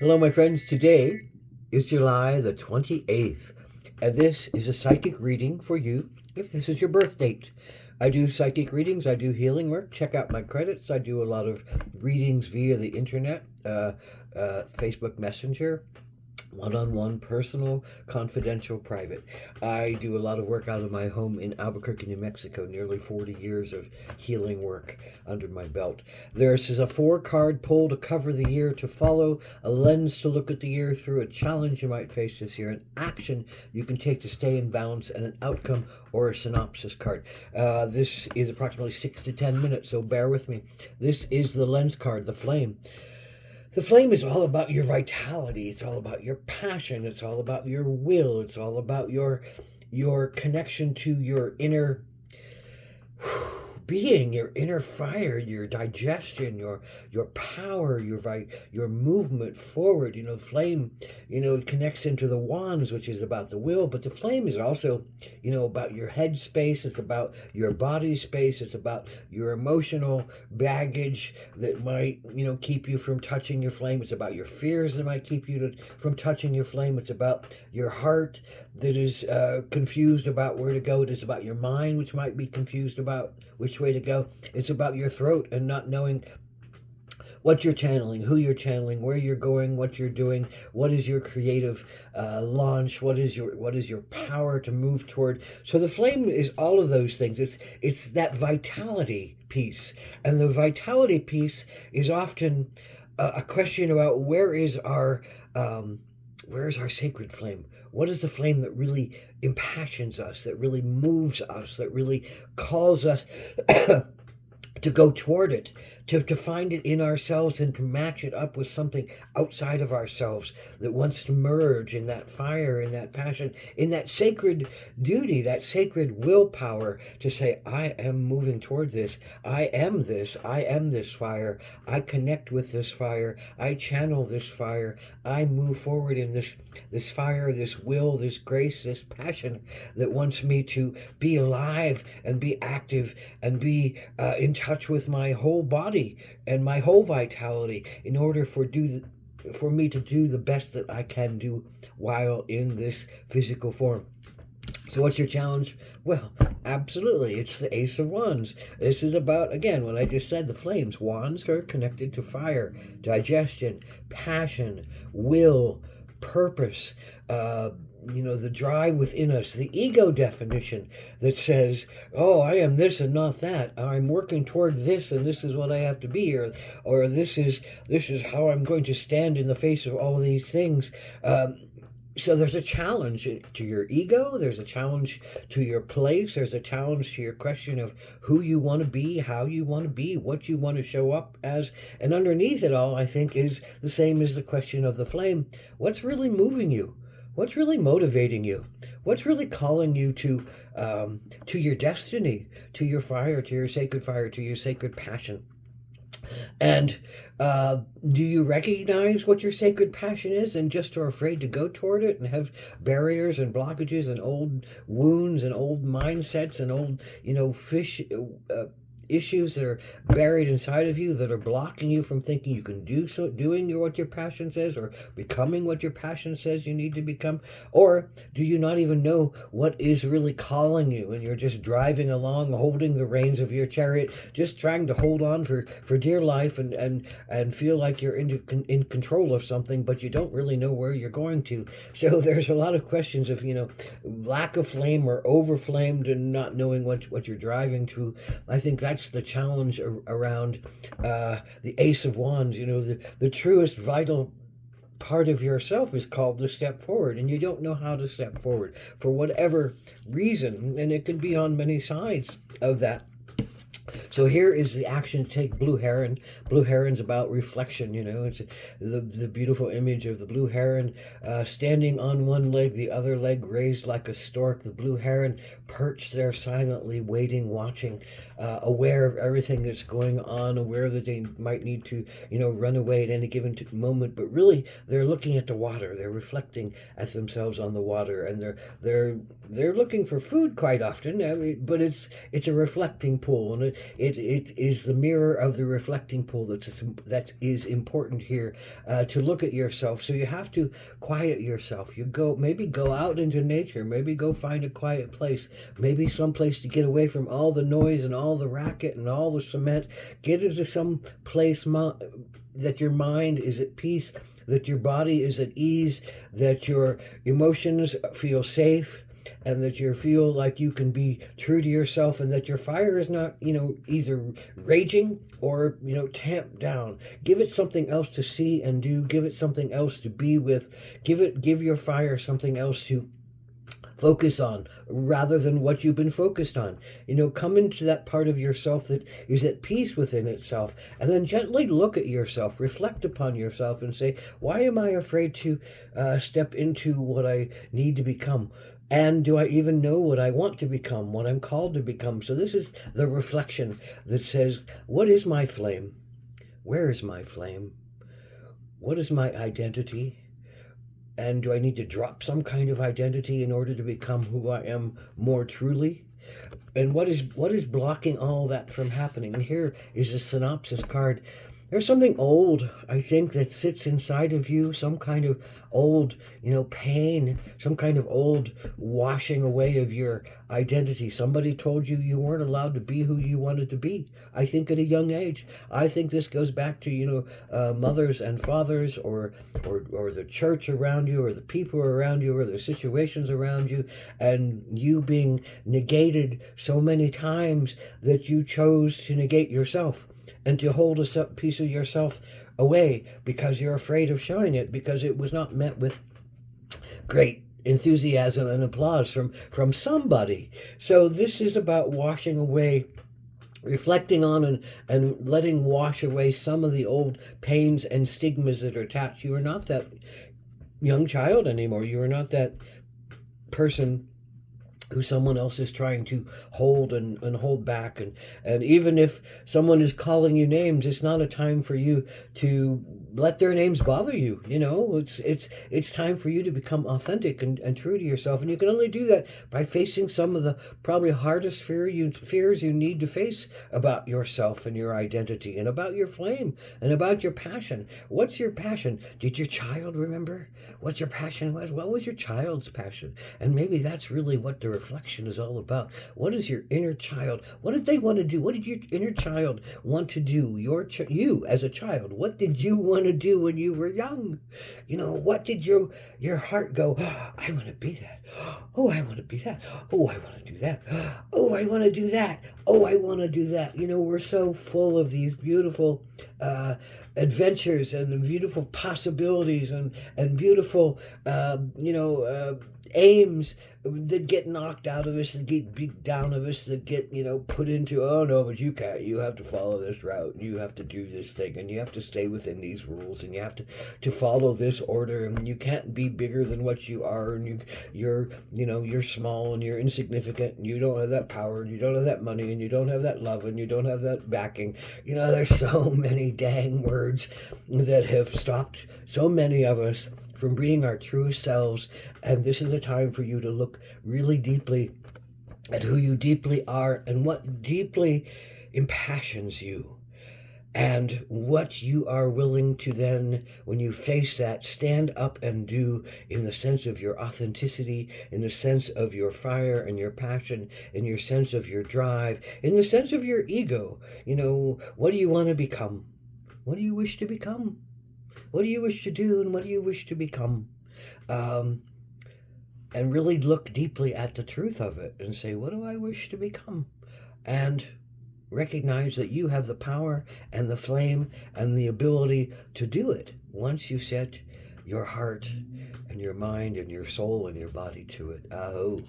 Hello, my friends. Today is July the 28th, and this is a psychic reading for you if this is your birth date. I do psychic readings, I do healing work. Check out my credits. I do a lot of readings via the internet, Facebook Messenger, one-on-one, personal, confidential, private. I do a lot of work out of my home in Albuquerque, New Mexico. Nearly 40 years of healing work under my belt. There's a four-card pull to cover the year to follow, a lens to look at the year through, a challenge you might face this year, an action you can take to stay in balance, and an outcome or a synopsis card. This is approximately 6 to 10 minutes, so bear with me. This is the lens card, the flame. The flame is all about your vitality. It's all about your passion. It's all about your will. It's all about your connection to your inner being, your inner fire, your digestion, your power, your movement forward. Flame, it connects into the wands, which is about the will, but the flame is also, about your head space. It's about your body space. It's about your emotional baggage that might, keep you from touching your flame. It's about your fears that might keep you from touching your flame. It's about your heart that is confused about where to go. It is about your mind, which might be confused about which way to go. It's about your throat and not knowing what you're channeling, who you're channeling, where you're going, what you're doing, what is your creative launch, what is your power to move toward. So the flame is all of those things. It's that vitality piece, and the vitality piece is often a question about where is our sacred flame? What is the flame that really impassions us, that really moves us, that really calls us to go toward it, to find it in ourselves and to match it up with something outside of ourselves that wants to merge in that fire, in that passion, in that sacred duty, that sacred willpower to say, I am moving toward this. I am this fire. I connect with this fire. I channel this fire. I move forward in this fire, this will, this grace, this passion that wants me to be alive and be active and be in touch with my whole body and my whole vitality in order for me to do the best that I can do while in this physical form. So what's your challenge? Well, absolutely, it's the Ace of Wands. This is about, again, what I just said, the flames. Wands are connected to fire, digestion, passion, will, purpose, the drive within us, the ego definition that says, oh, I am this and not that. I'm working toward this and this is what I have to be, or this is how I'm going to stand in the face of all these things. So there's a challenge to your ego, there's a challenge to your place, there's a challenge to your question of who you want to be, how you want to be, what you want to show up as. And underneath it all, I think, is the same as the question of the flame. What's really moving you? What's really motivating you? What's really calling you to your destiny, to your fire, to your sacred passion? And do you recognize what your sacred passion is and just are afraid to go toward it and have barriers and blockages and old wounds and old mindsets and old, fish issues that are buried inside of you that are blocking you from thinking you can doing what your passion says, or becoming what your passion says you need to become? Or do you not even know what is really calling you and you're just driving along holding the reins of your chariot, just trying to hold on for dear life and feel like you're in control of something, but you don't really know where you're going to? So there's a lot of questions of lack of flame or overflamed and not knowing what you're driving to. I think that's the challenge around the Ace of Wands. The truest vital part of yourself is called to step forward, and you don't know how to step forward for whatever reason, and it can be on many sides of that. So here is the action take. Blue heron. Blue heron's about reflection. It's the beautiful image of the blue heron standing on one leg, the other leg raised like a stork. The blue heron perched there silently, waiting, watching, aware of everything that's going on, aware that they might need to, run away at any given moment. But really, they're looking at the water. They're reflecting at themselves on the water, and they're they're looking for food quite often. I mean, but it's a reflecting pool, and it is the mirror of the reflecting pool that is important here, to look at yourself. So you have to quiet yourself. You maybe go out into nature, maybe go find a quiet place, maybe some place to get away from all the noise and all the racket and all the cement. Get into some place that your mind is at peace, that your body is at ease, that your emotions feel safe, and that you feel like you can be true to yourself, and that your fire is not, either raging or, tamped down. Give it something else to see and do. Give it something else to be with. Give your fire something else to focus on, rather than what you've been focused on. Come into that part of yourself that is at peace within itself, and then gently look at yourself, reflect upon yourself, and say, why am I afraid to step into what I need to become? And do I even know what I want to become, what I'm called to become? So this is the reflection that says, what is my flame? Where is my flame? What is my identity? And do I need to drop some kind of identity in order to become who I am more truly? And what is blocking all that from happening? And here is a synopsis card. There's something old, I think, that sits inside of you, some kind of old, pain, some kind of old washing away of your identity. Somebody told you you weren't allowed to be who you wanted to be, I think, at a young age. I think this goes back to, mothers and fathers, or the church around you, or the people around you, or the situations around you, and you being negated so many times that you chose to negate yourself, and to hold a piece of yourself away because you're afraid of showing it, because it was not met with great enthusiasm and applause from somebody. So this is about washing away, reflecting on, and letting wash away some of the old pains and stigmas that are attached. You are not that young child anymore. You are not that person who someone else is trying to hold and hold back. And even if someone is calling you names, it's not a time for you to let their names bother you. It's time for you to become authentic and true to yourself. And you can only do that by facing some of the probably hardest fears you need to face about yourself and your identity, and about your flame, and about your passion. What's your passion? Did your child remember what your passion was? What was your child's passion? And maybe that's really what the reflection is all about. What is your inner child? What did they want to do? What did your inner child want to do? You as a child, what did you want to do when you were young? What did your heart go, oh, I want to be that. Oh, I want to be that. Oh, I want to do that. Oh, I want to do that. Oh, I want to do that. We're so full of these beautiful adventures, and the beautiful possibilities, and beautiful aims that get knocked out of us, that get beat down of us, that get put into, oh no, but you can't, you have to follow this route, you have to do this thing, and you have to stay within these rules, and you have to follow this order, and you can't be bigger than what you are, and you're small, and you're insignificant, and you don't have that power, and you don't have that money, and you don't have that love, and you don't have that backing. There's so many dang words that have stopped so many of us from being our true selves. And this is a time for you to look really deeply at who you deeply are, and what deeply impassions you, and what you are willing to then, when you face that, stand up and do, in the sense of your authenticity, in the sense of your fire and your passion, in your sense of your drive, in the sense of your ego. What do you want to become? What do you wish to become? What do you wish to do, and what do you wish to become? And really look deeply at the truth of it and say, what do I wish to become? And recognize that you have the power and the flame and the ability to do it once you set your heart and your mind and your soul and your body to it. Oh.